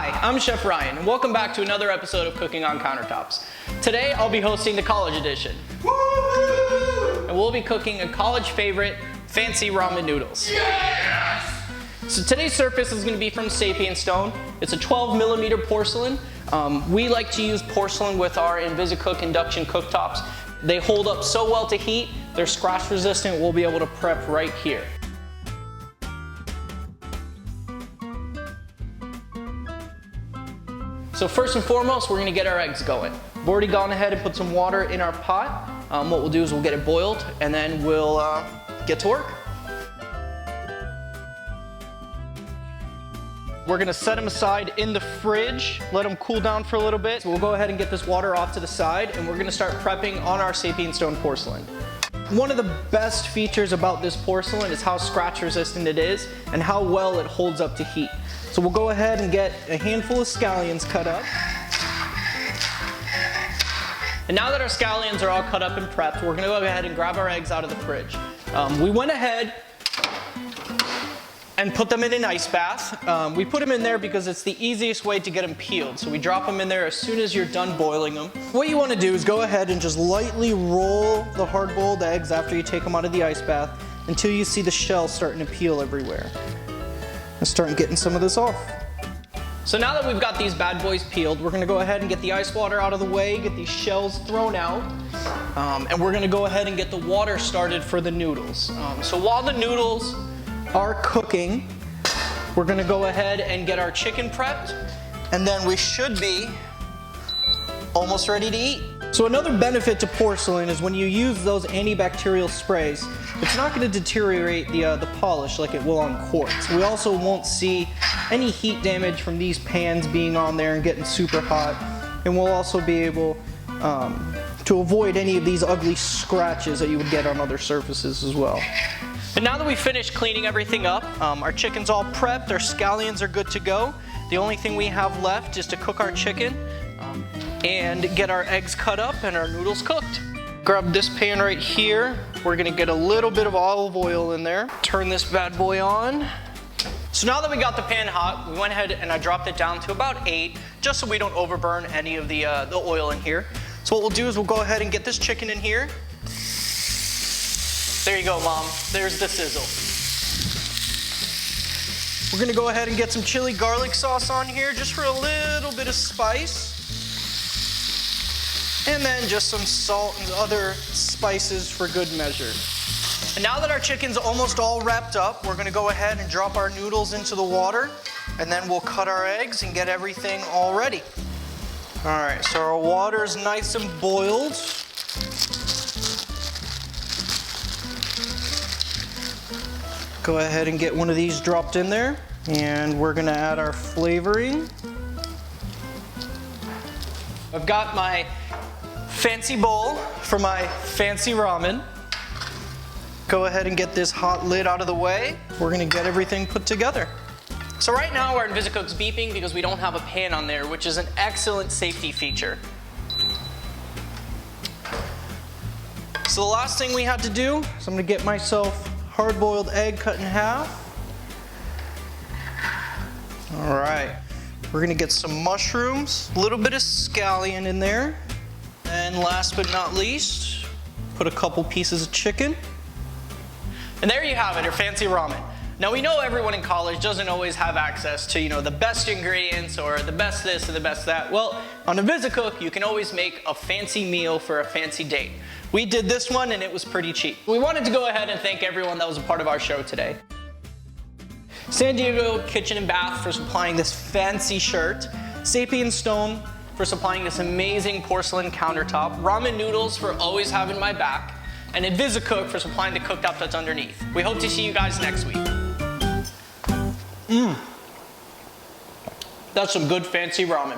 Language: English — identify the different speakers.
Speaker 1: Hi, I'm Chef Ryan, and welcome back to another episode of Cooking on Countertops. Today, I'll be hosting the college edition. Woo-hoo! And we'll be cooking a college favorite, fancy ramen noodles.
Speaker 2: Yes!
Speaker 1: So today's surface is going to be from Sapien Stone. It's a 12mm porcelain. We like to use porcelain with our Invisicook Induction cooktops. They hold up so well to heat, they're scratch resistant. We'll be able to prep right here. So first and foremost, we're going to get our eggs going. I've already gone ahead and put some water in our pot. What we'll do is we'll get it boiled and then we'll get to work. We're going to set them aside in the fridge, let them cool down for a little bit. So we'll go ahead and get this water off to the side and we're going to start prepping on our Sapien Stone porcelain. One of the best features about this porcelain is how scratch resistant it is and how well it holds up to heat. So we'll go ahead and get a handful of scallions cut up. And now that our scallions are all cut up and prepped, we're gonna go ahead and grab our eggs out of the fridge. We went ahead and put them in an ice bath. We put them in there because it's the easiest way to get them peeled. So we drop them in there as soon as you're done boiling them. What you wanna do is go ahead and just lightly roll the hard-boiled eggs after you take them out of the ice bath until you see the shell starting to peel everywhere. And start getting some of this off. So now that we've got these bad boys peeled, we're gonna go ahead and get the ice water out of the way, get these shells thrown out, and we're gonna go ahead and get the water started for the noodles. So while the noodles are cooking, we're gonna go ahead and get our chicken prepped, and then we should be almost ready to eat. So another benefit to porcelain is when you use those antibacterial sprays, it's not going to deteriorate the polish like it will on quartz. We also won't see any heat damage from these pans being on there and getting super hot. And we'll also be able to avoid any of these ugly scratches that you would get on other surfaces as well. And now that we've finished cleaning everything up, our chicken's all prepped, our scallions are good to go. The only thing we have left is to cook our chicken and get our eggs cut up and our noodles cooked. Grab this pan right here. We're gonna get a little bit of olive oil in there. Turn this bad boy on. So now that we got the pan hot, we went ahead and I dropped it down to about 8, just so we don't overburn any of the oil in here. So what we'll do is we'll go ahead and get this chicken in here. There you go, Mom. There's the sizzle. We're gonna go ahead and get some chili garlic sauce on here just for a little bit of spice. And then just some salt and other spices for good measure. And now that our chicken's almost all wrapped up, we're gonna go ahead and drop our noodles into the water, and then we'll cut our eggs and get everything all ready. All right, so our water is nice and boiled. Go ahead and get one of these dropped in there, and we're gonna add our flavoring. I've got my fancy bowl for my fancy ramen. Go ahead and get this hot lid out of the way. We're gonna get everything put together. So right now our Invisicook's beeping because we don't have a pan on there, which is an excellent safety feature. So the last thing we had to do is I'm gonna get myself hard-boiled egg cut in half. All right, we're gonna get some mushrooms, a little bit of scallion in there. And last but not least, put a couple pieces of chicken. And there you have it, your fancy ramen. Now we know everyone in college doesn't always have access to, the best ingredients or the best this or the best that. Well, on Invisicook, you can always make a fancy meal for a fancy date. We did this one and it was pretty cheap. We wanted to go ahead and thank everyone that was a part of our show today. San Diego Kitchen and Bath for supplying this fancy shirt. Sapien Stone for supplying this amazing porcelain countertop, Ramen Noodles for always having my back, and Invisicook for supplying the cooktop that's underneath. We hope to see you guys next week. That's some good fancy ramen.